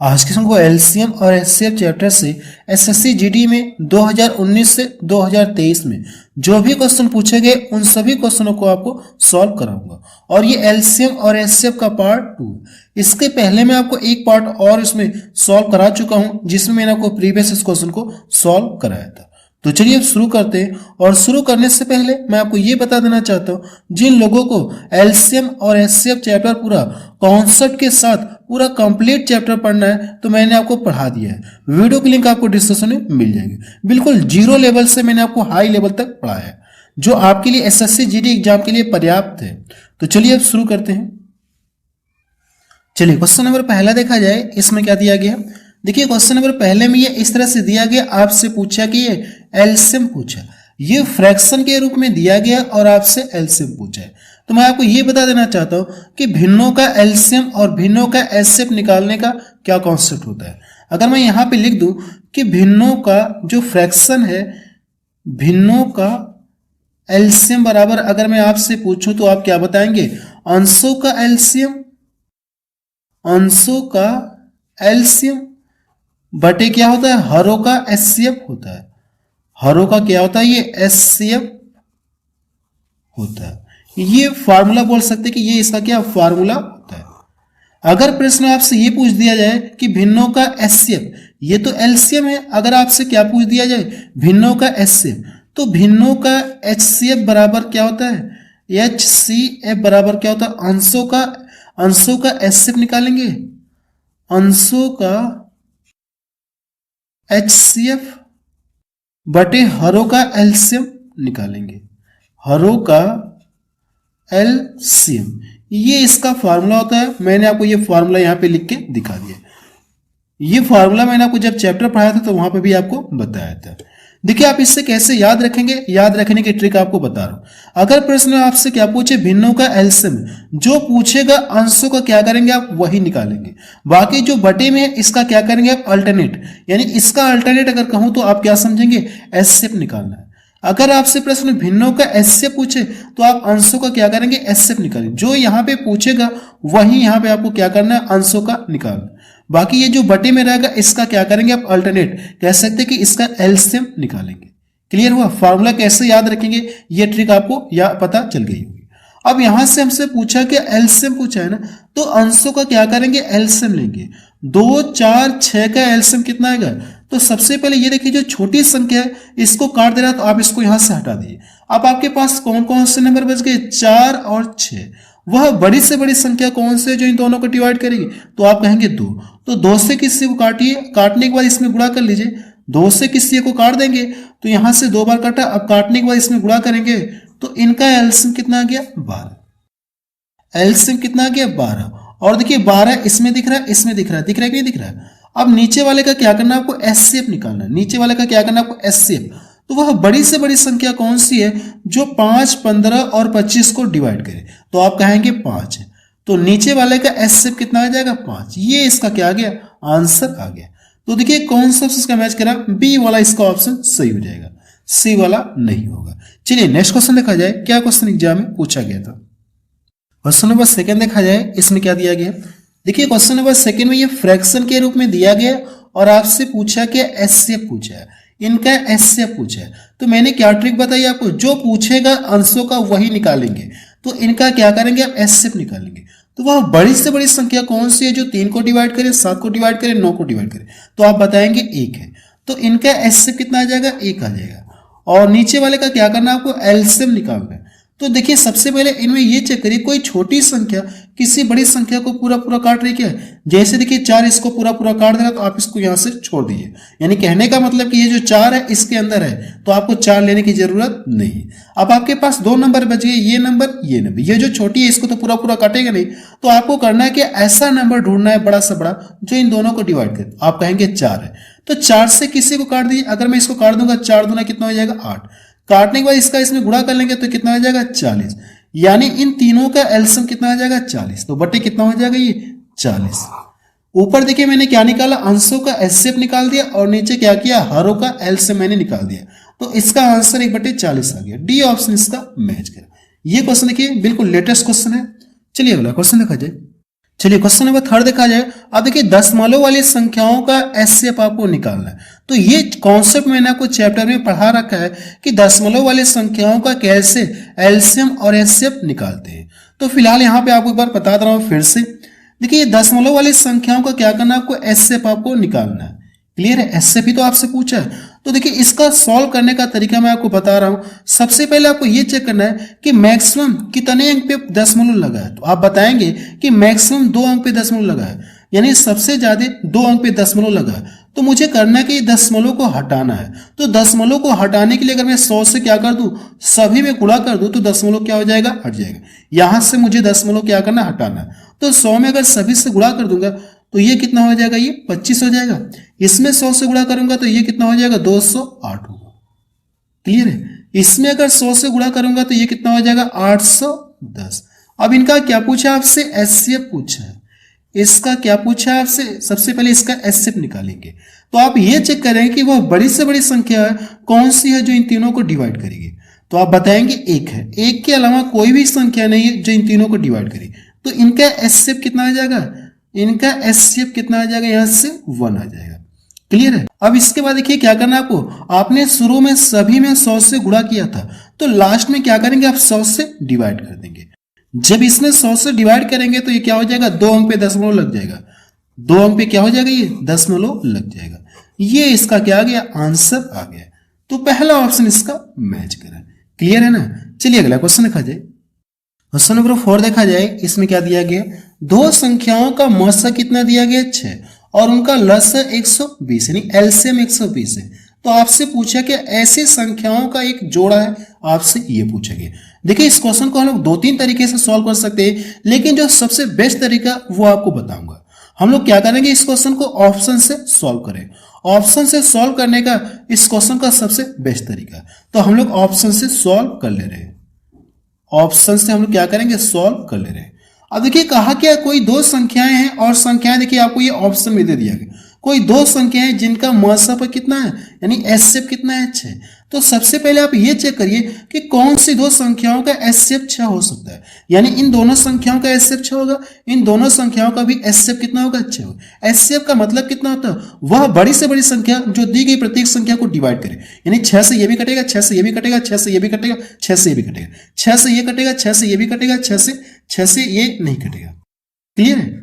आज के हमको एलसीएम और एचसीएफ चैप्टर से एसएससी जीडी में 2019 से 2023 में जो भी क्वेश्चन पूछे गए उन सभी क्वेश्चनों को आपको सॉल्व कराऊंगा। और ये एलसीएम और एचसीएफ का पार्ट 2। इसके पहले मैं आपको एक पार्ट और इसमें सॉल्व करा चुका हूं जिसमें मैंने आपको प्रीवियस इस क्वेश्चन को सॉल्व कराया था। तो चलिए अब शुरू करते हैं। और शुरू करने से पहले मैं आपको ये बता देना चाहता हूं, जिन लोगों को एलसीएम और एचसीएफ चैप्टर पूरा कॉन्सेप्ट के साथ पूरा कंप्लीट चैप्टर पढ़ना है तो मैंने आपको पढ़ा दिया है। वीडियो की लिंक आपको डिस्क्रिप्शन में मिल जाएगी। बिल्कुल जीरो लेवल से मैंने आपको हाई लेवल तक पढ़ाया है जो आपके लिए एसएससी जीडी एग्जाम के लिए पर्याप्त है। तो चलिए अब शुरू करते हैं। चलिए क्वेश्चन नंबर पहला देखा जाए, इसमें क्या दिया गया। देखिए क्वेश्चन नंबर पहले में ये इस तरह से दिया गया, आपसे पूछा कि ये एलसीएम पूछा, ये फ्रैक्शन के रूप में दिया गया और आपसे एलसीएम पूछा है। तो मैं आपको ये बता देना चाहता हूं कि भिन्नों का एलसीएम और भिन्नों का एचसीएफ निकालने का क्या कॉन्सेप्ट होता है। अगर मैं यहां पे लिख दूं कि भिन्नों का जो फ्रैक्शन है, भिन्नों का एलसीएम बराबर, अगर मैं आपसे पूछूं तो आप क्या बताएंगे, अंशों का एलसीएम, अंशों का एलसीएम बटे क्या होता है, हरों का एचसीएफ होता है। हरों का क्या होता है, ये एचसीएफ होता है। ये फार्मूला बोल सकते हैं कि ये इसका क्या फार्मूला होता है। अगर प्रश्न आपसे ये पूछ दिया जाए कि भिन्नों का एचसीएफ, ये तो एलसीएम है, अगर आपसे क्या पूछ दिया जाए भिन्नों का एचसीएफ, तो भिन्नों का एचसीएफ बराबर क्या होता है, एचसीएफ बराबर क्या होता है, अंशों का एचसीएफ निकालेंगे, अंशों का एचसीएफ बटे हरों का एलसीएम निकालेंगे, हरों का एलसीएम। ये इसका फार्मूला होता है। मैंने आपको ये फार्मूला यहां पे लिख के दिखा दिया। ये फार्मूला मैंने आपको जब चैप्टर पढ़ाया था तो वहां पे भी आपको बताया था। देखिए आप इससे कैसे याद रखेंगे, याद रखने की ट्रिक आपको बता रहा हूं। अगर प्रश्न आपसे क्या पूछे, भिन्नों का एलसीएम, जो पूछेगा अंशों का क्या करेंगे आप वही निकालेंगे। बाकी जो बटे में है इसका क्या करेंगे आप अल्टरनेट, यानी इसका अल्टरनेट अगर कहूं तो आप क्या समझेंगे, एचसीएफ निकालना है। अगर आपसे प्रश्न भिन्नों का एचसीएफ पूछे तो आप अंशों का क्या करेंगे, एचसीएफ निकालेंगे। जो यहां पे पूछेगा वही यहां पे आपको क्या करना है, अंशों का निकालना। बाकी ये जो बटे में रहेगा इसका क्या करेंगे आप अल्टरनेट, कह सकते कि इसका एलसीएम निकालेंगे। क्लियर हुआ। फार्मूला कैसे याद रखेंगे ये ट्रिक आपको पता चल गई होगी। अब यहां से हमसे पूछा कि एलसीएम पूछा है ना, तो अंशों का क्या करेंगे, एलसीएम लेंगे। 2, 4, 6 का एलसीएम कितना आएगा। तो सबसे पहले ये देखिए जो छोटी संख्या है इसको काट दे रहा है तो आप इसको यहां से हटा दीजिए। अब आपके पास कौन कौन से नंबर बच गए, 4 और 6। वह बड़ी से बड़ी संख्या कौन से जो इन दोनों को डिवाइड करेगी, तो आप कहेंगे 2। तो 2 से किसी को काटिए, काटने के बाद इसमें गुणा कर लीजिए। 2 से किसी को काट देंगे तो यहां से 2 बार काटा, अब काटने के बाद इसमें गुणा करेंगे तो इनका एलसीएम कितना आ गया, 12। एलसीएम कितना आ गया, 12। और देखिए 12 इसमें दिख रहा है, इसमें दिख रहा है, दिख रहा है कि नहीं दिख रहा है। अब नीचे वाले का क्या करना है आपको, एचसीएफ निकालना है। नीचे वाले का क्या करना है आपको, एचसीएफ। तो वह बड़ी से बड़ी संख्या कौन सी है जो 5, 15 और 25 को डिवाइड करे, तो आप कहेंगे 5 है। तो नीचे वाले का एचसीएफ कितना आ जाएगा, 5। ये इसका क्या आ गया, आंसर आ गया। तो देखिए कौन सा इसका मैच करा, बी वाला इसका ऑप्शन सही हो जाएगा, सी वाला नहीं होगा। चलिए नेक्स्ट क्वेश्चन देखा जाए, क्या क्वेश्चन एग्जाम में पूछा गया था। क्वेश्चन नंबर सेकंड देखा जाए, इसमें क्या दिया गया। देखिए क्वेश्चन नंबर सेकंड में ये फ्रैक्शन के रूप में दिया गया और आपसे पूछा कि एचसीएफ पूछा है, इनका एचसीएफ पूछा है। तो मैंने क्या ट्रिक बताई आपको, जो पूछेगा अंशों का वही निकालेंगे। तो इनका क्या करेंगे आप, एचसीएफ निकालेंगे। तो वह बड़ी से बड़ी संख्या कौन सी है जो 3 को डिवाइड करे, 7 को डिवाइड करे, 9 को डिवाइड करे, तो आप बताएंगे 1 है। तो इनका एचसीएफ कितना आ जाएगा, 1 आ जाएगा। और नीचे वाले का क्या करना है आपको, एलसीएम निकालना है। तो देखिए सबसे पहले इनमें ये चेक करिए कोई छोटी संख्या किसी बड़ी संख्या को पूरा पूरा काट रही क्या है। जैसे देखिए 4 इसको पूरा पूरा काट देगा तो आप इसको यहां से छोड़ दीजिए। यानी कहने का मतलब कि ये जो 4 है इसके अंदर है तो आपको 4 लेने की जरूरत नहीं। अब आपके पास 2 नंबर बच गए, ये नंबर, ये नंबर। ये जो छोटी है इसको तो पूरा पूरा काटेगा नहीं, तो आपको करना है कि ऐसा नंबर ढूंढना है बड़ा से बड़ा जो इन दोनों को डिवाइड करे। आप कहेंगे 4 है, तो 4 से किसी को काट दीजिए। अगर मैं इसको काट दूंगा 4 दूना कितना हो जाएगा, 8। काटने के बाद इसका इसमें गुणा कर लेंगे तो कितना आ जाएगा, 40। यानी इन तीनों का एलसीएम कितना आ जाएगा, 40। तो बटे कितना हो जाएगा, ये 40। ऊपर देखिए मैंने क्या निकाला, अंशों का एचसीएफ निकाल दिया और नीचे क्या किया, हरों का एलसीएम मैंने निकाल दिया। तो इसका आंसर 1/40 आ गया। डी ऑप्शन इसका मैच करा। ये क्वेश्चन देखिए बिल्कुल लेटेस्ट क्वेश्चन है। चलिए अगला क्वेश्चन देखा जाए। चलिए क्वेश्चन नंबर 3 देखा जाए। अब देखिए दशमलव वाली संख्याओं का एचसीएफ आपको निकालना है। तो ये कॉन्सेप्ट मैंने आपको चैप्टर में पढ़ा रखा है कि दशमलव वाली संख्याओं का कैसे एलसीएम और एचसीएफ निकालते हैं। तो फिलहाल यहाँ पे आपको एक बार बता रहा हूँ फिर से। देखिए दशमलव वाली संख्याओं का क्या करना है, आपको एचसीएफ आपको निकालना है। क्लियर है, एचसीएफ ही तो आपसे पूछा है। तो देखिए इसका सॉल्व करने का तरीका मैं आपको बता रहा हूं। सबसे पहले आपको ये चेक करना है कि मैक्सिमम कितने अंक पे दशमलव लगा है। तो आप बताएंगे कि मैक्सिमम 2 अंक पे दशमलव लगा है, यानी सबसे ज्यादा 2 अंक पे दशमलव लगा है। तो मुझे करना है कि दशमलव को हटाना है। तो दशमलव को हटाने के लिए अगर मैं 100 से क्या कर दूं, सभी में गुणा कर दूं, तो दशमलव क्या हो जाएगा, हट जाएगा। यहां से मुझे दशमलव क्या करना, हटाना है। तो 100 में अगर सभी से गुणा कर दूंगा तो ये कितना हो जाएगा, ये 25 हो जाएगा। इसमें 100 से गुणा करूंगा तो ये कितना हो जाएगा, 208 होगा। क्लियर है, इसमें अगर 100 से गुणा करूंगा तो ये कितना हो जाएगा, 810। अब इनका क्या पूछा आपसे, एचसीएफ पूछा है। इसका क्या पूछा है आपसे, सबसे पहले इसका एचसीएफ निकालेंगे। तो आप ये चेक करेंगे कि वह बड़ी से बड़ी संख्या है कौन सी है जो इन तीनों को डिवाइड करेगी। तो आप बताएंगे 1 है। 1 के अलावा कोई भी संख्या नहीं है जो इन तीनों को डिवाइड करेगी। तो इनका एचसीएफ कितना आ जाएगा, इनका एचसीएफ कितना आ जाएगा, यहां से 1 आ जाएगा। क्लियर है। अब इसके बाद देखिए क्या करना है आपको, आपने शुरू में सभी में 100 से गुणा किया था, तो लास्ट में क्या करेंगे, आप 100 से डिवाइड कर देंगे। जब इसमें 100 से डिवाइड करेंगे तो ये क्या हो जाएगा, 2 अंक पे दशमलव लग जाएगा। 2 अंक पे क्या हो जाएगा, ये दशमलव लग जाएगा। ये इसका क्या आ गया, आंसर आ गया। तो पहला ऑप्शन इसका मैच करा। क्लियर है ना। चलिए अगला क्वेश्चन देखा जाए। क्वेश्चन नंबर 4 देखा जाए। इसमें क्या दिया गया, 2 संख्याओं का मसा कितना दिया गया, 6, और उनका लसा 120, यानी एलसीएम 120 है। तो आपसे पूछा कि ऐसी संख्याओं का एक जोड़ा है, आपसे ये पूछा गया। देखिए इस क्वेश्चन को हम लोग 2-3 तरीके से सॉल्व कर सकते हैं, लेकिन जो सबसे बेस्ट तरीका वो आपको बताऊंगा। हम लोग क्या करेंगे, इस क्वेश्चन को ऑप्शन से सॉल्व करें। ऑप्शन से सॉल्व करने का इस क्वेश्चन का सबसे बेस्ट तरीका, तो हम लोग ऑप्शन से सॉल्व कर ले रहे हैं। ऑप्शन से हम लोग क्या करेंगे, सॉल्व कर ले रहे हैं। अब देखिए कहा क्या, कोई 2 संख्याएं हैं, और संख्याएं देखिए आपको ये ऑप्शन में दे दिया गया। कोई 2 संख्याएं जिनका मसा पर कितना है, यानी एचसीएफ कितना है, 6। तो सबसे पहले आप ये चेक करिए कि कौन सी 2 संख्याओं का एचसीएफ 6 हो सकता है। यानी इन दोनों संख्याओं का एचसीएफ 6 होगा, इन दोनों संख्याओं का भी एचसीएफ कितना होगा, 6 होगा। एचसीएफ का मतलब कितना होता है, वह बड़ी से बड़ी संख्या जो दी गई प्रत्येक संख्या को डिवाइड करे। यानी 6 से ये भी कटेगा, 6 से ये भी कटेगा, 6 से ये भी कटेगा, 6 से ये भी कटेगा, 6 से ये कटेगा, 6 से ये भी कटेगा, 6 से ये नहीं कटेगा। क्लियर है।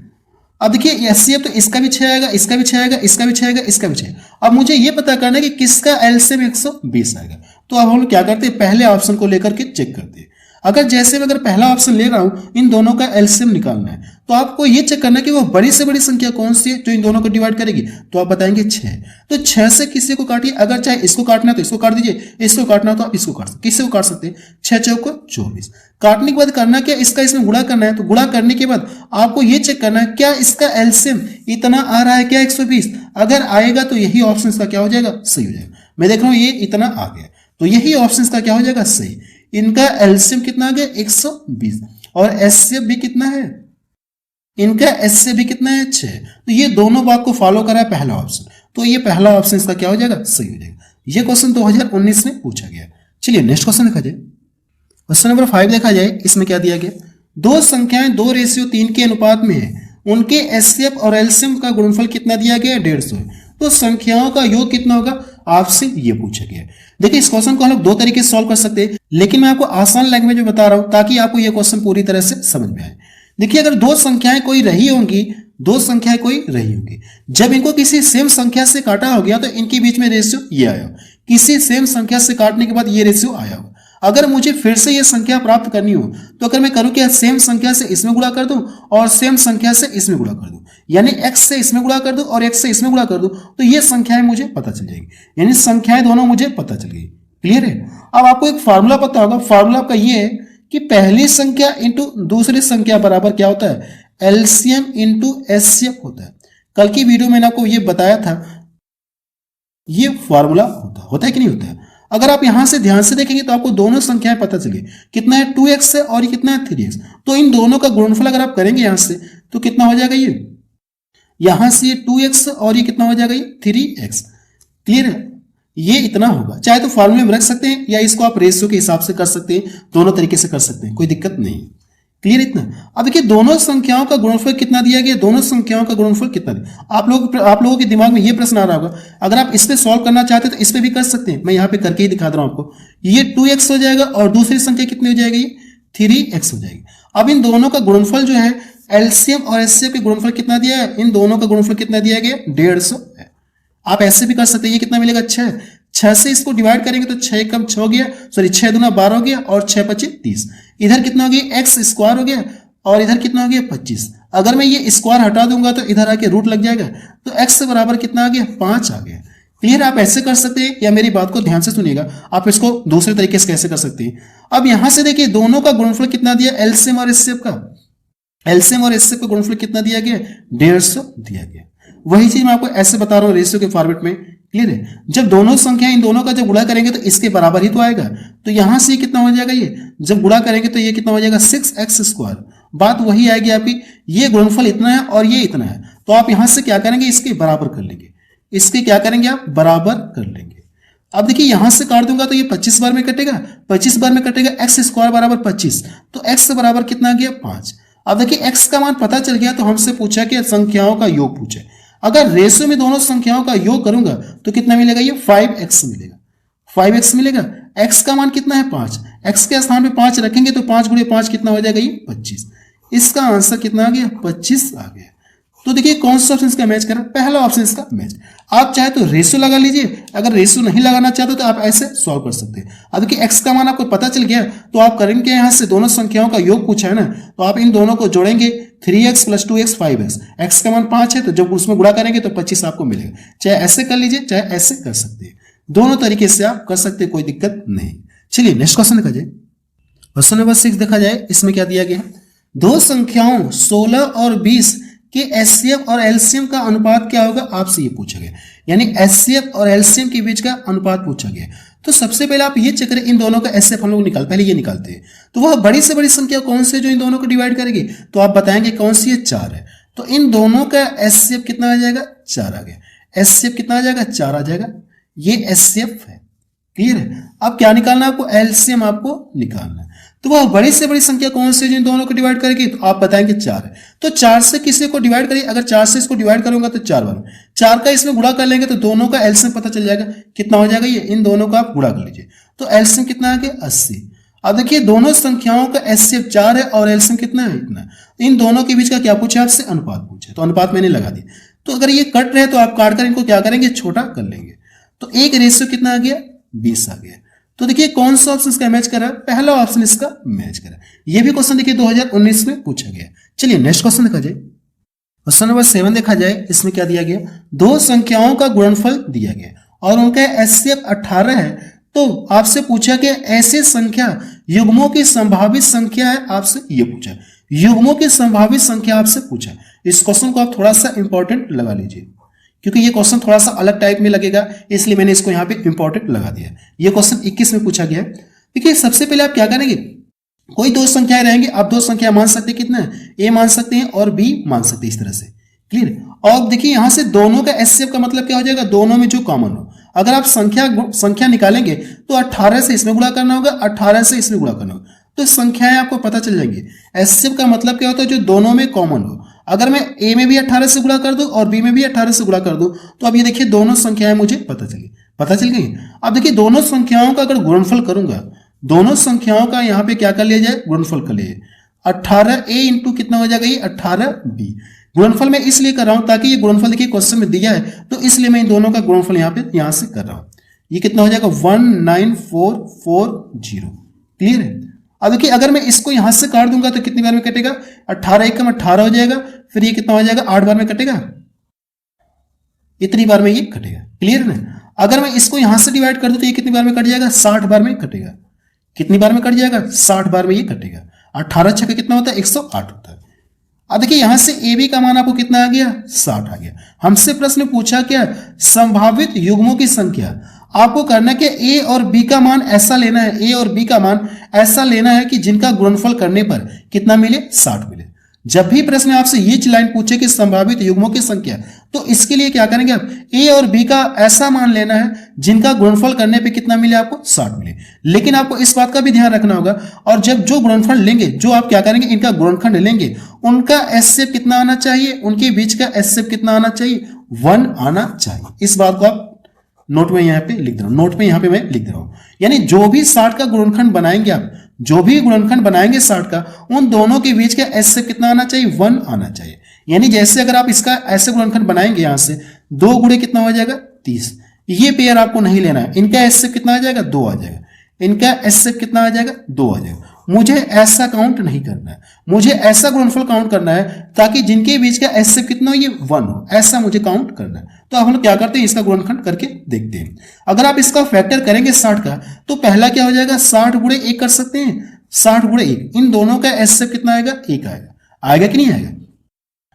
अब देखिए एचसीएफ तो इसका भी 6 आएगा, इसका भी 6 आएगा, इसका भी 6 आएगा, इसका भी 6। अब मुझे ये पता करना है कि किसका एलसीएम 120 आएगा। तो अब हम लोग क्या करते हैं, पहले ऑप्शन को लेकर के चेक करते हैं। अगर जैसे अगर पहला ऑप्शन ले रहा हूं, इन दोनों का एलसीएम निकालना है, तो आपको ये चेक करना है कि वो बड़ी से बड़ी संख्या कौन सी है जो इन दोनों को डिवाइड करेगी। तो आप बताएंगे 6। तो 6 से किसी को काटिए, अगर चाहे इसको काटना है तो इसको काट दीजिए, इसको काटना है तो आप इसको काट सकते, किसी को काट सकते हैं। 6 चौको 24। काटने के बाद करना क्या, इसका इसमें गुणा करना है। तो गुणा करने के बाद आपको ये चेक करना है क्या इसका एलसीएम इतना आ रहा है क्या, 120। अगर आएगा तो यही ऑप्शन इसका क्या हो जाएगा, सही हो जाएगा। मैं देख रहा हूं ये इतना आ गया, तो यही ऑप्शन इसका क्या हो जाएगा, सही। इनका एलसीएम कितना आ गया, 120, और एचसीएफ भी कितना है, इनका एचसीएफ भी कितना है, 6। तो ये दोनों बात को फॉलो करा है पहला ऑप्शन, तो ये पहला ऑप्शन इसका क्या हो जाएगा, सही हो जाएगा। ये क्वेश्चन 2019 में पूछा गया। चलिए नेक्स्ट क्वेश्चन देखा जाए। क्वेश्चन नंबर 5 देखा जाए। इसमें क्या दिया गया, 2 संख्याएं 2:3 के अनुपात में है, उनके एचसीएफ और एलसीएम का गुणनफल कितना दिया गया, 150 है। तो संख्याओं का योग कितना होगा, आपसे ये पूछा गया। देखिए इस क्वेश्चन को हम लोग 2 तरीके से सॉल्व कर सकते हैं, लेकिन मैं आपको आसान लैंग्वेज में बता रहा हूं ताकि आपको ये क्वेश्चन पूरी तरह से समझ में आए। देखिए अगर 2 संख्याएं कोई रही होंगी, 2 संख्याएं कोई रही होंगी, जब इनको किसी सेम संख्या से काटा हो गया तो इनके बीच में रेशियो ये आया। किसी सेम संख्या से काटने के बाद ये रेशियो आया हो। अगर मुझे फिर से ये संख्या प्राप्त करनी हो तो अगर मैं करूं कि सेम संख्या से इसमें गुणा कर दूं और सेम संख्या से इसमें गुणा कर दूं, यानी x से इसमें गुणा कर दूं और x से इसमें गुणा कर दूं, तो ये संख्याएं मुझे पता चल जाएगी। यानी संख्याएं दोनों मुझे पता चल गई। क्लियर है। अब आपको एक फार्मूला पता होगा, फार्मूला आपका ये है कि पहली संख्या इंटू दूसरी संख्या बराबर क्या होता है, एलसीएम इंटू एचसीएफ होता है। कल की वीडियो में मैंने आपको ये बताया था, ये फार्मूला होता है कि नहीं होता है। अगर आप यहां से ध्यान से देखेंगे तो आपको दोनों संख्याएं पता चली, कितना है 2x है और ये कितना है 3x। तो इन दोनों का गुणनफल अगर आप करेंगे यहां से तो कितना हो जाएगा, ये यहां से ये 2x और ये कितना हो जाएगा, ये 3x। क्लियर है। ये इतना होगा। चाहे तो फॉर्मूले में रख सकते हैं या इसको आप रेशियो के हिसाब से कर सकते हैं, दोनों तरीके से कर सकते हैं, कोई दिक्कत नहीं। क्लियर इतना। अब देखिए दोनों संख्याओं का गुणनफल कितना दिया गया, दोनों संख्याओं का गुणनफल कितना दिया। आप लोगों के दिमाग में ये प्रश्न आ रहा होगा, अगर आप इस पे सॉल्व करना चाहते हैं तो इस पे भी कर सकते हैं। मैं यहाँ पे करके ही दिखा रहा हूं आपको। ये 2x हो जाएगा और दूसरी संख्या कितनी हो जाएगी, ये 3x हो जाएगी। अब इन दोनों का गुणनफल जो है एलसीएम और एचसीएफ के गुणनफल कितना दिया है, इन दोनों का गुणनफल कितना दिया गया, 150 है। आप ऐसे भी कर सकते हैं, ये कितना मिलेगा 6, 6 से इसको डिवाइड करेंगे तो 6 कम 6 हो गया, सॉरी 6 दूना 12 हो गया और 6 पच्चीस 30। इधर कितना हो गया एक्स स्क्वायर हो गया और इधर कितना हो गया 25। अगर मैं ये स्क्वायर हटा दूंगा तो इधर आके रूट लग जाएगा, तो एक्स से बराबर कितना आ गया 5 आ गया। क्लियर, आप ऐसे कर सकते हैं या मेरी बात को ध्यान से सुनिएगा, आप इसको दूसरे तरीके से कैसे कर सकते हैं। अब यहां से देखिए दोनों का गुणनफल कितना दिया, एलसीएम और एचसीएफ का, एलसीएम और एचसीएफ का गुणनफल कितना दिया गया, 150 दिया गया। वही चीज मैं आपको ऐसे बता रहा हूं रेशियो के फॉर्मेट में। क्लियर है, जब दोनों संख्या इन दोनों का जब गुणा करेंगे तो इसके बराबर ही तो आएगा, तो यहां से कितना हो जाएगा, ये जब गुणा करेंगे तो ये कितना हो जाएगा 6x स्क्वायर। बात वही आएगी आपकी, ये गुणनफल इतना है और ये इतना है, तो आप यहां से क्या करेंगे, इसके बराबर कर लेंगे, इसके क्या करेंगे आप बराबर कर लेंगे। अब देखिए यहां से काट दूंगा तो ये 25 बार में कटेगा, 25 बार में कटेगा, एक्स स्क्वायर बराबर 25, तो एक्स बराबर कितना आ गया 5। अब देखिए एक्स का मान पता चल गया, तो हमसे पूछा कि संख्याओं का योग पूछे। अगर रेशियो में दोनों संख्याओं का योग करूंगा तो कितना मिलेगा, ये 5x मिलेगा, 5x मिलेगा। x का मान कितना है 5, x के स्थान पे 5 रखेंगे तो 5 गुणे 5 कितना हो जाएगा, ये 25। इसका आंसर कितना आ गया 25 आ गया। तो देखिए कौन सा ऑप्शन इसका मैच करा, पहला ऑप्शन इसका मैच। आप चाहे तो रेशियो लगा लीजिए, अगर रेशियो नहीं लगाना चाहते तो आप ऐसे सॉल्व कर सकते हैं। अब देखिए एक्स का मान आपको पता चल गया, तो आप करेंगे यहां से दोनों संख्याओं का योग पूछा है ना, तो आप इन दोनों को जोड़ेंगे, 3x + 2x 5x, एक्स का मान 5 है तो जब उसमें गुणा करेंगे तो 25 आपको मिलेगा। चाहे ऐसे कर लीजिए चाहे ऐसे कर सकते हैं, दोनों तरीके से आप कर सकते हैं, कोई दिक्कत नहीं। चलिए नेक्स्ट क्वेश्चन देखा जाए। क्वेश्चन नंबर 6 देखा जाए, इसमें क्या दिया गया, दो संख्याओं 16 और 20 कि एचसीएफ और एलसीएम का अनुपात क्या होगा, आपसे ये पूछा गया। यानी एचसीएफ और एलसीएम के बीच का अनुपात पूछा गया। तो सबसे पहले आप ये चेक करें, इन दोनों का एचसीएफ हम लोग पहले ये निकालते हैं। तो वह बड़ी से बड़ी संख्या कौन सी है जो इन दोनों को डिवाइड करेगी, तो आप बताएंगे कौन सी है, 4 है। तो इन दोनों का एचसीएफ कितना आ जाएगा, 4 आ गया। एचसीएफ कितना आ जाएगा, 4 आ जाएगा। ये एचसीएफ है। क्लियर है। अब क्या निकालना है आपको, एलसीएम आपको निकालना है। तो वह बड़ी से बड़ी संख्या कौन सी है जिन दोनों को डिवाइड करेगी, तो आप बताएंगे 4 है। तो 4 से किसी को डिवाइड करिए, अगर 4 से इसको डिवाइड करूंगा तो 4 बार, 4 का इसमें गुणा कर लेंगे तो दोनों का एलसीएम पता चल जाएगा कितना हो जाएगा, ये इन दोनों का आप गुणा कर लीजिए। तो एलसीएम कितना आ गया 80। अब देखिए दोनों संख्याओं का एचसीएफ 4 है और एलसीएम कितना है, इतना। इन दोनों के बीच का क्या पूछा आपसे, अनुपात पूछा, तो अनुपात मैंने लगा दिया। तो अगर ये कट रहे तो आप काट कर इनको क्या करेंगे, छोटा कर लेंगे। तो एक रेशियो कितना आ गया, 20 आ गया। तो देखिए कौन सा ऑप्शन इसका मैच कर रहा है, पहला ऑप्शन इसका मैच कर रहा है। ये भी क्वेश्चन देखिए 2019 में पूछा गया। चलिए नेक्स्ट क्वेश्चन देखा जाए। क्वेश्चन नंबर 7 देखा जाए, इसमें क्या दिया गया, दो संख्याओं का गुणनफल दिया गया और उनका एचसीएफ 18 है। तो आपसे पूछा कि ऐसे संख्या युग्मों की संभावित संख्या है, आपसे ये पूछा, युग्मों की संभावित संख्या आपसे पूछा। इस क्वेश्चन को आप थोड़ा सा इंपॉर्टेंट लगा लीजिए, क्योंकि ये क्वेश्चन थोड़ा सा अलग टाइप में लगेगा, इसलिए मैंने इसको यहाँ पे इंपॉर्टेंट लगा दिया। ये क्वेश्चन 21 में पूछा गया है। देखिए सबसे पहले आप क्या करेंगे, कोई दो संख्याएं रहेंगी, आप दो संख्या मान सकते हैं, कितना है, ए मान सकते हैं और बी मान सकते हैं, इस तरह से। क्लियर। और देखिए यहां से दोनों का एचसीएफ का मतलब क्या हो जाएगा, दोनों में जो कॉमन हो। अगर आप संख्या निकालेंगे तो 18 से इसमें गुणा करना होगा, 18 से इसमें गुणा करना होगा, तो संख्याएं आपको पता चल जाएंगी। एचसीएफ का मतलब क्या होता है, जो दोनों में कॉमन हो। अगर मैं ए में भी 18 से गुणा कर दूं और बी में भी 18 से गुणा कर दूं, तो अब ये देखिए दोनों संख्याएं मुझे पता चल गई। अब देखिए दोनों संख्याओं का अगर गुणनफल करूंगा, दोनों संख्याओं का यहां पे क्या कर लिया जाए, गुणनफल कर लिए। 18 ए इंटू कितना हो जाएगा, ये 18 बी। गुणनफल मैं इसलिए कर रहा हूं ताकि ये गुणनफल देखिए क्वेश्चन में दिया है, तो इसलिए मैं इन दोनों का गुणनफल यहां से कर रहा हूं। ये कितना हो जाएगा, 19440। क्लियर है। अब देखिए अगर मैं इसको यहां से काट दूंगा तो कितनी बार में कटेगा, 18 एकम 18 हो जाएगा, फिर ये कितना हो जाएगा, 8 बार में कटेगा, इतनी बार में ये कटेगा। क्लियर है ना। अगर मैं इसको यहां से डिवाइड कर दूं तो ये कितनी बार में कट जाएगा, 60 बार में कटेगा। कितनी बार में कट जाएगा, 60 बार में ये कटेगा। 18 छक्के कितना होता है, 108 होता है। अब देखिए यहां से ए बी का मान आपको कितना आ गया, 60 आ गया। हमसे प्रश्न पूछा क्या, संभावित युग्मों की संख्या। आपको करना है कि ए और बी का मान ऐसा लेना है, ए और बी का मान ऐसा लेना है कि जिनका गुणनफल करने पर कितना मिले, 60 मिले। जब भी प्रश्न आपसे ये लाइन पूछे कि संभावित युग्मों की संख्या, तो इसके लिए क्या करेंगे आप, ए और बी का ऐसा मान लेना है जिनका गुणनफल करने पे कितना मिले, आपको 60 मिले। लेकिन आपको इस बात का भी ध्यान रखना होगा, और जब जो गुणनफल लेंगे, जो आप क्या करेंगे, इनका गुणनखंड लेंगे, उनका एचसीएफ कितना आना चाहिए, उनके बीच का एचसीएफ कितना आना चाहिए, 1 आना चाहिए। इस बात को आप नोट में यहां पे लिख दे रहा हूं, नोट में यहां पे मैं लिख दे रहा हूं। यानी जो भी 60 का गुणनखंड बनाएंगे आप, जो भी गुणनखंड बनाएंगे 60 का, उन दोनों के बीच का एचसीएफ कितना आना चाहिए, 1 आना चाहिए। यानी जैसे अगर आप इसका ऐसे गुणनखंड बनाएंगे, यहां से 2 गुणे कितना हो जाएगा, 30। ये पेयर आपको नहीं लेना है, इनका एचसीएफ कितना आ जाएगा, 2 आ जाएगा, इनका एचसीएफ कितना आ जाएगा, 2 आ जाएगा। मुझे ऐसा काउंट नहीं करना है, मुझे ऐसा गुणनफल काउंट करना है ताकि जिनके बीच का एचसीएफ कितना हो, ये 1 हो, ऐसा मुझे काउंट करना है। तो हम लोग क्या करते हैं, इसका गुणनखंड करके देखते हैं। अगर आप इसका फैक्टर करेंगे 60 का, तो पहला क्या हो जाएगा, 60 गुणे 1 कर सकते हैं, 60 गुणे 1, इन दोनों का एचसीएफ कितना आएगा, 1 आएगा। आएगा कि नहीं आएगा।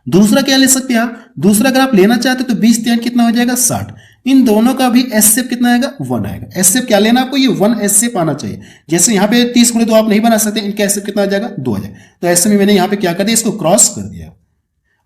दूसरा क्या ले सकते हैं आप, दूसरा अगर आप लेना चाहते तो 20 3 कितना हो जाएगा, 60, इन दोनों का भी एचसीएफ कितना आएगा, 1 आएगा। एचसीएफ क्या लेना आपको, ये 1 एचसीएफ आना चाहिए। जैसे यहाँ पे 30 गुणे 2 आप नहीं बना सकते, इनका एचसीएफ कितना आ जाएगा, 2 आ जाएगा। तो ऐसे में मैंने यहाँ पे क्या कर दिया, इसको क्रॉस कर दिया।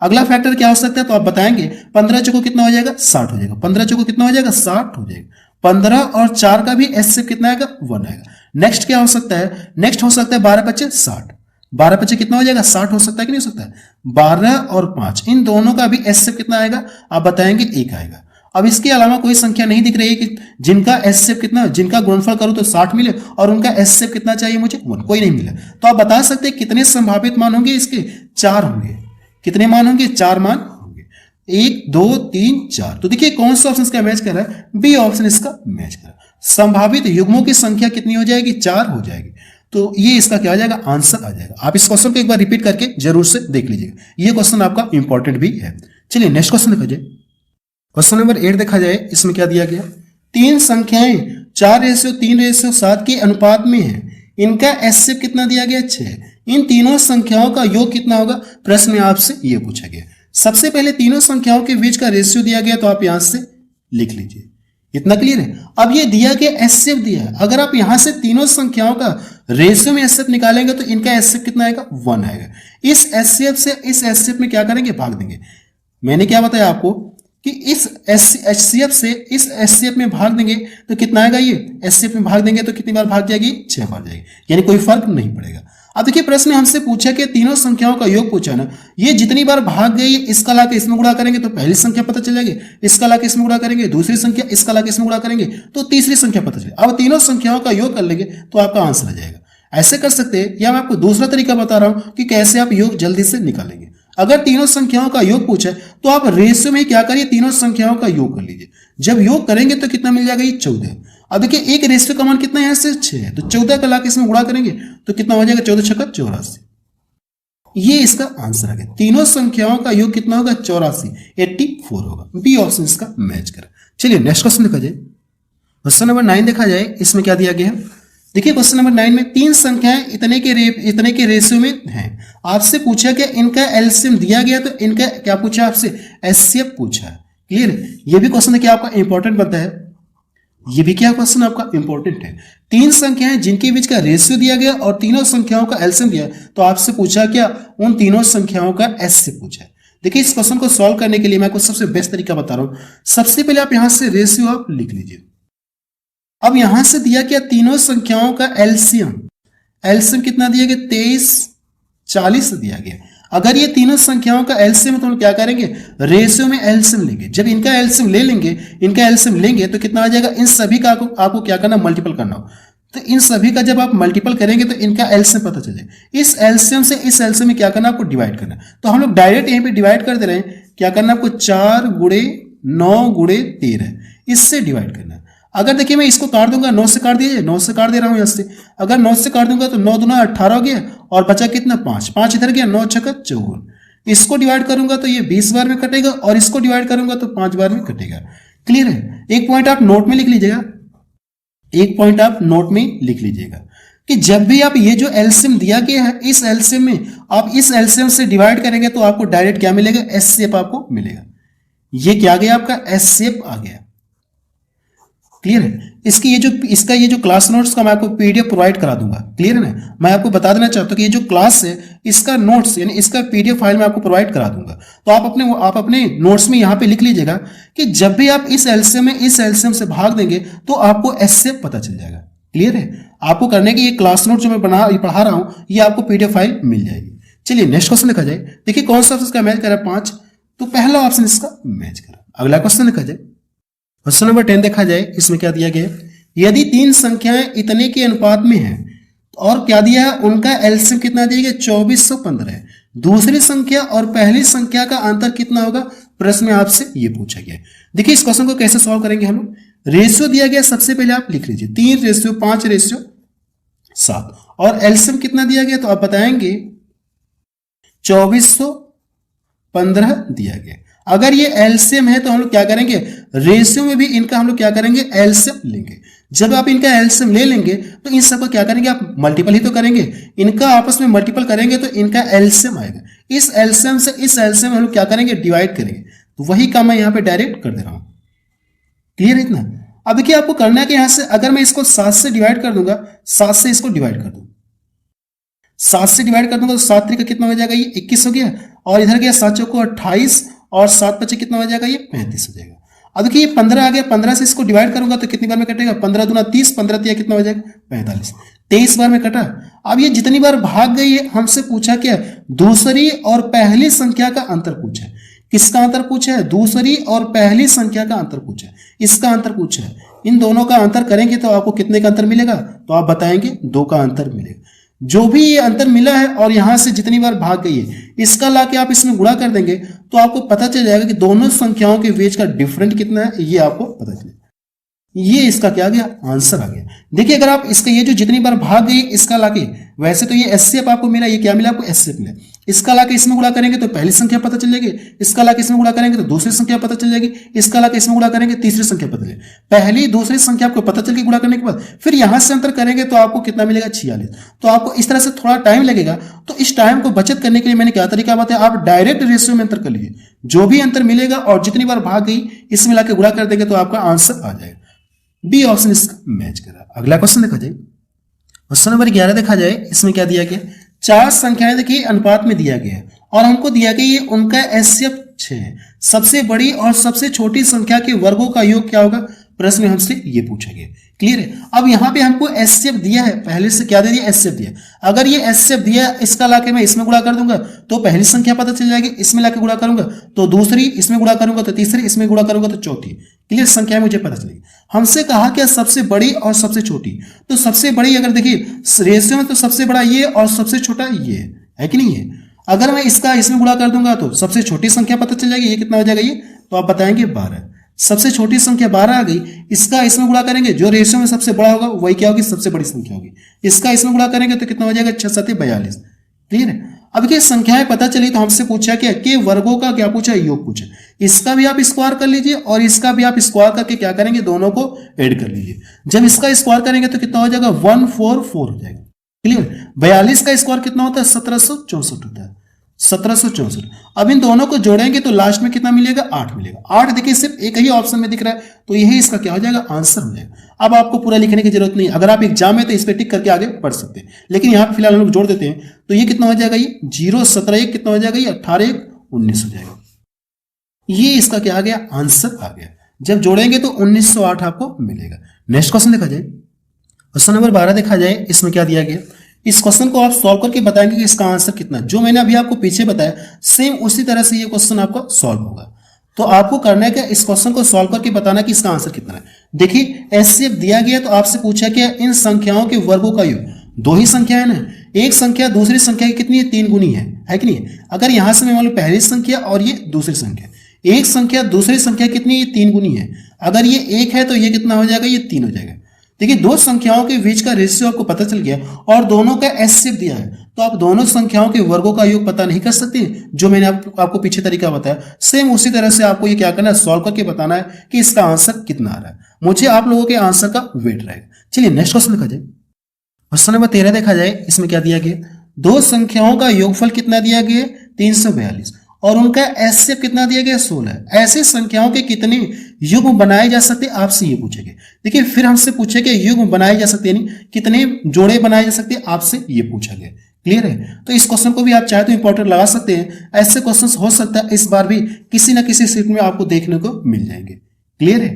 अगला फैक्टर क्या हो सकता है, तो आप बताएंगे 15 चौको कितना हो जाएगा, 60 हो जाएगा। 15 चौको कितना हो जाएगा, 60 हो जाएगा। 15 और 4 का भी एचसीएफ कितना आएगा, 1 आएगा। नेक्स्ट क्या हो सकता है, नेक्स्ट हो सकता है 12 25 60, 12 25 कितना हो जाएगा, 60 हो सकता है कि नहीं हो सकता है। 12 और 5, इन दोनों का भी एचसीएफ कितना आएगा, आप बताएंगे 1 आएगा। अब इसके अलावा कोई संख्या नहीं दिख रही है कि जिनका एचसीएफ कितना, जिनका गुणनफल करूं तो 60 मिले और उनका एचसीएफ कितना चाहिए मुझे, 1, कोई नहीं मिला। तो आप बता सकते हैं कितने संभावित मान होंगे इसके, 4 होंगे। कितने मान होंगे, 4 मान होंगे, 1 2 3 4। तो देखिए कौन सा ऑप्शन इसका मैच कर रहा है, बी ऑप्शन इसका मैच कर रहा है। संभावित युग्मों की संख्या कितनी हो जाएगी, 4 हो जाएगी। तो ये इसका क्या आ जाएगा, आंसर आ जाएगा। आप इस क्वेश्चन को एक बार रिपीट करके जरूर से देख लीजिएगा, ये क्वेश्चन आपका इंपॉर्टेंट भी है। चलिए नेक्स्ट क्वेश्चन देखा जाए, क्वेश्चन नंबर 8 देखा जाए। इसमें क्या दिया गया, 3 संख्याएं 4:3:7 के अनुपात में है, इनका एचसीएफ कितना दिया गया, 6। इन तीनों संख्याओं का योग कितना होगा, प्रश्न में आपसे यह पूछा गया। सबसे पहले तीनों संख्याओं के बीच का रेशियो दिया गया, तो आप यहां से लिख लीजिए। इतना क्लियर है। अब ये दिया गया एचसीएफ दिया है, अगर आप यहां से तीनों संख्याओं का रेशियो में एचसीएफ निकालेंगे तो इनका एचसीएफ कितना आएगा, 1 आएगा। इस एचसीएफ से इस एचसीएफ में क्या करेंगे, भाग देंगे। मैंने क्या बताया आपको कि इस एचसीएफ से इस एचसीएफ में भाग देंगे तो कितना आएगा, ये एचसीएफ में भाग देंगे तो कितनी बार भाग जाएगी, 6 बार जाएगी, यानी कोई फर्क नहीं पड़ेगा। अब देखिए प्रश्न हमसे पूछा कि तीनों संख्याओं का योग पूछा ना, ये जितनी बार भाग गई इसका लाके इसमें गुणा करेंगे तो पहली संख्या पता चल जाएगी, इसका लाके इसमें गुणा करेंगे दूसरी संख्या, इसका लाके इसमें गुणा करेंगे तो तीसरी संख्या पता चलेगी। अब तीनों संख्याओं का योग कर लेंगे तो आपका आंसर आ जाएगा। ऐसे कर सकते हैं, या मैं आपको दूसरा तरीका बता रहा हूं कि कैसे आप योग जल्दी से निकालेंगे। अगर तीनों संख्याओं का योग पूछा है तो आप रेशियो में क्या करिए, तीनों संख्याओं का योग कर लीजिए। जब योग करेंगे तो कितना मिल जाएगा, ये 14। अब देखिए एक रेशियो का मान कितना है, यहां से 6 है, तो 14 का लाके इसमें गुणा करेंगे तो कितना हो जाएगा, 14 छक्का 84। ये इसका आंसर आ गया। तीनों संख्याओं का योग कितना होगा, 84, 84 होगा। बी ऑप्शन इसका मैच करा। चलिए नेक्स्ट क्वेश्चन देखा जाए, क्वेश्चन नंबर 9 देखा जाए। इसमें क्या दिया गया है, देखिए क्वेश्चन नंबर 9 में 3 संख्याएं इतने के रेशियो में हैं। आपसे पूछा कि इनका एलसीएम दिया गया, तो इनका क्या पूछा आपसे, एचसीएफ पूछा है। क्लियर है, ये भी क्वेश्चन क्या आपका इंपॉर्टेंट बनता है, ये भी क्या क्वेश्चन आपका इंपॉर्टेंट है। 3 संख्याएं जिनके बीच का रेशियो दिया गया और तीनों संख्याओं का एलसीएम दिया, तो आपसे पूछा क्या, उन तीनों संख्याओं का एचसीएफ पूछा है। देखिए इस क्वेश्चन को सॉल्व करने के लिए मैं आपको सबसे बेस्ट तरीका बता रहा हूं। सबसे पहले आप यहां से रेशियो आप लिख लीजिए। अब यहां से दिया क्या, तीनों संख्याओं का एलसीएम, एलसीएम कितना दिया गया, 23 40 दिया गया। अगर ये तीनों संख्याओं का एलसीएम है तो हम क्या करेंगे, रेशियो में एलसीएम लेंगे। जब इनका एलसीएम ले लेंगे, इनका एलसीएम लेंगे तो कितना आ जाएगा, इन सभी का आपको क्या करना, मल्टीपल करना हो। तो इन सभी का जब आप मल्टीपल करेंगे तो इनका एलसीएम पता चल जाएगा। इस एलसीएम से इस एलसीएम में क्या करना, आपको डिवाइड करना। तो हम लोग डायरेक्ट यहीं पे डिवाइड कर दे रहे हैं। क्या करना आपको, 4 गुणे 9 गुणे 13, इससे डिवाइड करना। अगर देखिए मैं इसको काट दूंगा, 9 से काट दीजिए, 9 से काट दे रहा हूं इससे। अगर 9 से काट दूंगा तो 9 दूना 18 हो गया और बचा कितना, 5, 5 इधर गया, 9 छक्का 54। इसको डिवाइड करूंगा तो ये 20 बार में कटेगा और इसको डिवाइड करूंगा तो 5 बार में कटेगा। क्लियर है। एक पॉइंट आप नोट में लिख लीजिएगा, एक पॉइंट आप नोट में लिख लीजिएगा कि जब भी आप ये जो एलसीएम दिया गया है, इस एलसीएम में आप इस एलसीएम से डिवाइड करेंगे तो आपको डायरेक्ट क्या मिलेगा, एचसीएफ आपको मिलेगा। ये क्या आ गया, आपका एचसीएफ आ गया। क्लियर है। इसका ये जो क्लास नोट्स का मैं आपको पीडीएफ प्रोवाइड करा दूंगा, क्लियर है ना। मैं आपको बता देना चाहता हूँ कि ये जो क्लास है इसका नोट्स यानी इसका पीडीएफ फाइल मैं आपको प्रोवाइड करा दूंगा। तो आप अपने नोट्स में यहाँ पे लिख लीजिएगा कि जब भी आप इस एलसीएम में इस एलसीएम से भाग देंगे तो आपको एचसीएफ पता चल जाएगा, क्लियर है। आपको करने की ये क्लास नोट जो मैं पढ़ा रहा हूँ ये आपको पीडीएफ फाइल मिल जाएगी। चलिए नेक्स्ट क्वेश्चन देखा जाए। देखिए कौन सा ऑप्शन इसका मैच करा 5, तो पहला ऑप्शन इसका मैच करा। अगला क्वेश्चन देखा जाए, क्वेश्चन नंबर 10 देखा जाए। इसमें क्या दिया गया, यदि 3 संख्याएं इतने के अनुपात में हैं और क्या दिया है, उनका एलसीएम कितना दिया गया 2415 है। दूसरी संख्या और पहली संख्या का अंतर कितना होगा, प्रश्न में आपसे ये पूछा गया। देखिए इस क्वेश्चन को कैसे सॉल्व करेंगे हम लोग। रेशियो दिया गया, सबसे पहले आप लिख लीजिए 3:5:7 और एलसीएम कितना दिया गया, तो आप बताएंगे 2415 दिया गया। अगर ये एलसीएम है तो हम लोग क्या करेंगे, रेशियो में भी इनका हम लोग क्या करेंगे, एलसीएम लेंगे। जब आप इनका एलसीएम ले लेंगे तो इन सबको क्या करेंगे, आप मल्टीपल ही तो करेंगे, इनका आपस में मल्टीपल करेंगे तो इनका एलसीएम आएगा। इस एलसीएम से इस एलसीएम हम लोग क्या करेंगे, डिवाइड करेंगे। तो वही काम मैं यहाँ पे डायरेक्ट कर दे रहा हूं, क्लियर है इतना। अब देखिए आपको करना है कि यहां से अगर मैं इसको 7 से डिवाइड कर दूंगा, 7 से इसको डिवाइड कर दूं, 7 से डिवाइड कर दूंगा तो 7 3 का कितना हो जाएगा, ये 21 हो गया। और इधर गया 7 चौको 28 और 7 5 कितना हो जाएगा, ये 35 हो जाएगा। अब देखिए ये 15 आ गया, 15 से इसको डिवाइड करूंगा तो कितनी बार में कटेगा, 15 दूना 30, 15 3 कितना हो जाएगा 45, 23 बार में कटा। अब ये जितनी बार भाग गई है हमसे पूछा क्या, दूसरी और पहली संख्या का अंतर पूछा है। किसका अंतर पूछा है, दूसरी और पहली संख्या का अंतर पूछा है, इसका अंतर पूछा है। इन दोनों का अंतर करेंगे तो आपको कितने का अंतर मिलेगा, तो आप बताएंगे 2 का अंतर मिलेगा। जो भी ये अंतर मिला है और यहां से जितनी बार भाग गई है इसका लाके आप इसमें गुणा कर देंगे तो आपको पता चल जाएगा कि दोनों संख्याओं के बीच का डिफरेंट कितना है, ये आपको पता चलेगा। ये इसका क्या आ गया, आंसर आ गया। देखिए अगर आप इसका ये जो जितनी बार भाग गई इसका लाके, वैसे तो ये एचसीएफ आपको मिला, ये क्या मिला आपको, एचसीएफ मिला। इसका लाके इसमें गुणा करेंगे तो पहली संख्या पता चल जाएगी, इसका लाके इसमें गुणा करेंगे तो दूसरी संख्या पता चल जाएगी, इसका लाके इसमें गुणा करेंगे तीसरी संख्या पता चलेगी। पहली दूसरी संख्या आपको पता चल गई गुणा करने के बाद, फिर यहां से अंतर करेंगे तो आपको कितना मिलेगा 46। तो आपको इस तरह से थोड़ा टाइम लगेगा, तो इस टाइम को बचत करने के लिए मैंने क्या तरीका बताया, आप डायरेक्ट रेशियो में अंतर कर लीजिए। जो भी अंतर मिलेगा और जितनी बार भाग गई इसमें लाके गुणा कर देंगे तो आपका आंसर आ जाएगा। बी ऑप्शन इसका मैच करा। अगला क्वेश्चन देखा जाए, क्वेश्चन नंबर 11 देखा जाए। इसमें क्या दिया गया, 4 संख्याएं देखिए अनुपात में दिया गया है और हमको दिया गया ये उनका एचसीएफ 6 है। सबसे बड़ी और सबसे छोटी संख्या के वर्गों का योग क्या होगा, प्रश्न में हमसे ये पूछा गया, क्लियर है। अब यहाँ पे हमको एचसीएफ दिया है, पहले से क्या दे दिया, एचसीएफ दिया। अगर ये एचसीएफ दिया, इसका लाके मैं इसमें गुणा कर दूंगा तो पहली संख्या पता चल जाएगी, इसमें लाके गुणा करूंगा तो दूसरी, इसमें गुणा करूंगा तो तीसरी, इसमें गुणा करूंगा तो चौथी, क्लियर, संख्या मुझे पता चलेगी। हमसे कहा क्या, सबसे बड़ी और सबसे छोटी। तो सबसे बड़ी अगर देखिए रेशियो में तो सबसे बड़ा ये और सबसे छोटा ये है कि नहीं है। अगर मैं इसका इसमें गुणा कर दूंगा तो सबसे छोटी संख्या पता चल जाएगी, ये कितना हो जाएगा, ये तो आप बताएंगे 12। सबसे छोटी संख्या 12 आ गई, इसका इसमें गुणा करेंगे, जो रेशियो में सबसे बड़ा होगा वही क्या होगी, सबसे बड़ी संख्या होगी। इसका इसमें गुणा करेंगे तो कितना हो जाएगा, 6 7 42, क्लियर है। अब देखिए संख्याएं पता चली तो हमसे पूछा क्या, कि वर्गों का क्या पूछा, योग पूछा। इसका भी आप स्क्वायर कर लीजिए और इसका भी आप स्क्वायर करके क्या करेंगे, दोनों को ऐड कर लीजिए। जब इसका स्क्वायर करेंगे तो कितना हो जाएगा, 144 हो जाएगा, क्लियर। 42 का स्क्वायर कितना होता है, 1764 होता है, 1764। अब इन दोनों को जोड़ेंगे तो लास्ट में कितना मिलेगा, 8 मिलेगा। 8 देखिए सिर्फ एक ही ऑप्शन में दिख रहा है तो यही इसका क्या हो जाएगा, आंसर हो जाएगा। अब आपको पूरा लिखने की जरूरत नहीं, अगर आप एग्जाम में तो इस पर टिक करके आगे बढ़ सकते हैं, लेकिन यहाँ पे फिलहाल हम लोग जोड़ देते हैं तो ये कितना हो जाएगा, ये 0 17 1 कितना हो जाएगा, ये 18 1 19 हो जाएगा। ये इसका क्या आ गया, आंसर आ गया। जब जोड़ेंगे तो 1908 आपको मिलेगा। नेक्स्ट क्वेश्चन देखा जाए, क्वेश्चन नंबर 12 देखा जाए। इसमें क्या दिया गया, इस क्वेश्चन को आप सॉल्व करके बताएंगे कि इसका आंसर कितना। जो मैंने अभी आपको पीछे बताया सेम उसी तरह से ये क्वेश्चन आपका सॉल्व होगा। तो आपको करना है कि इस क्वेश्चन को सॉल्व करके बताना कि इसका आंसर कितना है। देखिए एचसीएफ दिया गया तो आपसे पूछा क्या, इन संख्याओं के वर्गों का योग। 2 ही संख्या है ना, एक संख्या दूसरी संख्या की कितनी है, 3 गुनी है कि नहीं। अगर यहां से मैं मान लो पहली संख्या और ये दूसरी संख्या, एक संख्या दूसरी संख्या कितनी है, 3 गुनी है। अगर ये 1 है तो ये कितना हो जाएगा, ये 3 हो जाएगा। देखिए 2 संख्याओं के बीच का रेशियो आपको पता चल गया और दोनों का एचसीएफ दिया है तो आप दोनों संख्याओं के वर्गों का योग पता नहीं कर सकते, जो मैंने आपको पीछे तरीका बताया। सेम उसी तरह से आपको ये क्या करना है, सॉल्व करके बताना है कि इसका आंसर कितना आ रहा है। मुझे आप लोगों के आंसर का वेट रहेगा। चलिए नेक्स्ट क्वेश्चन देखा जाए, क्वेश्चन नंबर 13 देखा जाए। इसमें क्या दिया गया, 2 संख्याओं का योगफल कितना दिया गया, 342 और उनका एचसीएफ कितना दिया गया 16। ऐसी संख्याओं के कितने युग्म बनाए जा सकते हैं आपसे ये पूछेंगे। देखिए फिर हमसे पूछेंगे युग्म बनाए जा सकते हैं, कितने जोड़े बनाए जा सकते हैं आपसे ये पूछेंगे। क्लियर है? तो इस क्वेश्चन को भी आप चाहे तो इंपॉर्टेंट लगा सकते हैं। ऐसे क्वेश्चन हो सकता है इस बार भी किसी ना किसी सीट में आपको देखने को मिल जाएंगे। क्लियर है?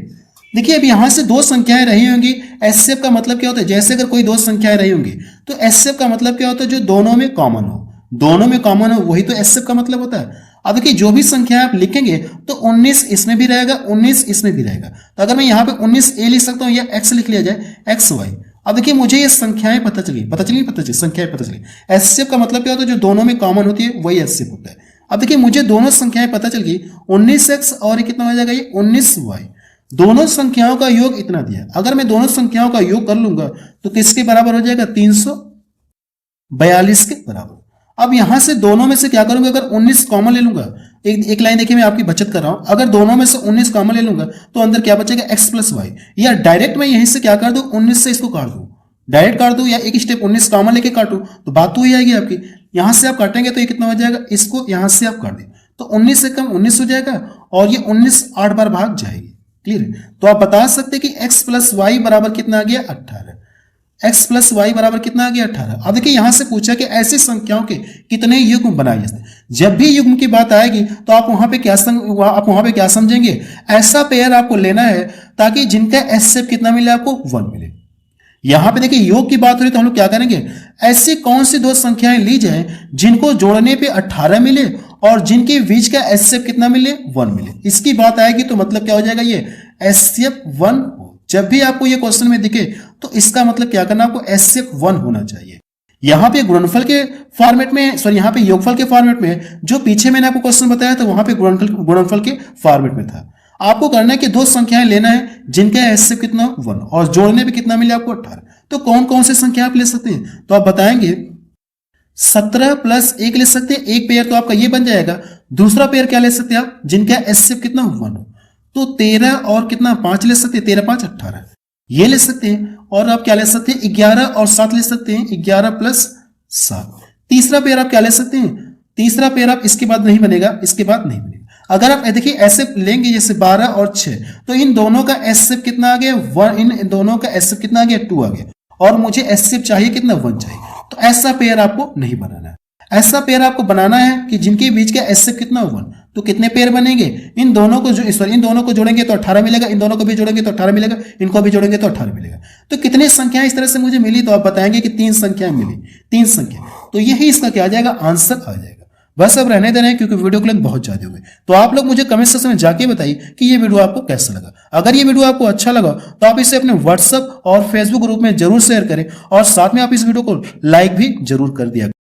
देखिए अब यहां से दो संख्याएं रही होंगी, एचसीएफ का मतलब क्या होता है, जैसे अगर कोई दो संख्याएं रही होंगी तो एचसीएफ का मतलब क्या होता है, जो दोनों में कॉमन हो, दोनों में कॉमन हो वही तो एचसीएफ का मतलब होता है। अब देखिए जो भी संख्या आप लिखेंगे तो 19 इसमें भी रहेगा, 19 इसमें भी रहेगा। तो अगर मैं यहाँ पे 19a लिख सकता हूँ या x लिख लिया जाए, एक्स वाई। अब देखिए मुझे ये संख्याएं पता चली संख्याएं पता चली। एचसीएफ का मतलब क्या होता है, जो दोनों में कॉमन होती है वही एचसीएफ होता है। अब देखिए मुझे दोनों संख्याएं पता चल गई, 19x और ये कितना हो जाएगा, ये 19y। दोनों संख्याओं का योग इतना दिया, अगर मैं दोनों संख्याओं का योग कर लूंगा तो किसके बराबर हो जाएगा, 342 के बराबर। अब यहां से दोनों में से क्या करूंगा, अगर 19 कॉमन ले लूंगा, एक लाइन देखिए मैं आपकी बचत कर रहा हूं, अगर दोनों में से 19 कॉमन ले लूंगा तो अंदर क्या बचेगा, x प्लस वाई। या डायरेक्ट मैं यहीं से क्या कर दूं, 19 से इसको काट दूं, डायरेक्ट काट दूं, या एक स्टेप 19 कॉमन लेके काटूं तो बात तो ही आएगी आपकी। यहां से आप काटेंगे तो ये कितना हो जाएगा, इसको यहां से आप काट दें तो 19 से कम 19 हो जाएगा और ये 19 8 बार भाग जाएगी। क्लियर? तो आप बता सकते हैं कि x प्लस वाई बराबर कितना आ गया, 18। x प्लस वाई बराबर कितना आ गया, 18। अब देखिए यहां से पूछा कि ऐसी संख्याओं के कितने युग्म बनाए जाते हैं। जब भी युग्म की बात आएगी तो आप वहां पे क्या समझेंगे, ऐसा पेयर आपको लेना है ताकि जिनका एचसीएफ कितना मिले, आपको 1 मिले। यहां पे देखिए योग की बात हो रही तो हम लोग क्या करेंगे, ऐसी कौन सी दो संख्याएं ली जाए जिनको जोड़ने पे 18 मिले और जिनके बीच का एचसीएफ कितना मिले, 1 मिले। इसकी बात आएगी तो मतलब क्या हो जाएगा, ये एचसीएफ 1। जब भी आपको ये क्वेश्चन में दिखे तो इसका मतलब क्या करना, आपको एचसीएफ 1 होना चाहिए। यहां पे गुणनफल के फॉर्मेट में, सॉरी यहाँ पे योगफल के फॉर्मेट में, जो पीछे मैंने आपको क्वेश्चन बताया था वहां पे गुणनफल के फॉर्मेट में था। आपको करना है कि दो संख्याएं लेना है जिनका एचसीएफ कितना 1 और जोड़ने पे कितना मिले आपको 18। तो कौन कौन से संख्या आप ले सकते हैं, तो आप बताएंगे 17 प्लस 1 ले सकते हैं, एक पेयर तो आपका ये बन जाएगा। दूसरा पेयर क्या ले सकते हैं आप, जिनका एचसीएफ कितना 1 हो, तो 13 और कितना 5 ले सकते हैं, 13 5 18 ये ले सकते हैं। और आप क्या ले सकते हैं, 11 और 7 ले सकते हैं, 11 प्लस 7। तीसरा पेयर आप क्या ले सकते हैं, तीसरा पेयर आप इसके बाद नहीं बनेगा, इसके बाद नहीं बनेगा। अगर आप देखिए ऐसे लेंगे जैसे 12 और 6, तो इन दोनों का एचसीएफ कितना आ गया 1, इन दोनों का एचसीएफ कितना आ गया 2 आ गया, और मुझे एचसीएफ चाहिए कितना 1 चाहिए। तो ऐसा पेयर आपको नहीं बनाना है, ऐसा पेयर आपको बनाना है कि जिनके बीच का एचसीएफ कितना 1। तो कितने पेयर बनेंगे, इन दोनों को जोड़ेंगे तो 18 मिलेगा, इन दोनों को भी जोड़ेंगे तो 18 मिलेगा, इनको भी जोड़ेंगे तो 18 मिलेगा। तो कितनी संख्याएं इस तरह से मुझे मिली, तो आप बताएंगे कि 3 संख्याएं मिली, 3 संख्या। तो यही इसका क्या आ जाएगा, आंसर आ जाएगा। बस अब रहने दे रहे हैं क्योंकि वीडियो के लेंथ बहुत ज्यादा हो गई। तो आप लोग मुझे कमेंट सेक्शन में जाके बताइए कि ये वीडियो आपको कैसा लगा। अगर ये वीडियो आपको अच्छा लगा तो आप इसे अपने व्हाट्सएप और फेसबुक ग्रुप में जरूर शेयर करें और साथ में आप इस वीडियो को लाइक भी जरूर कर दिया।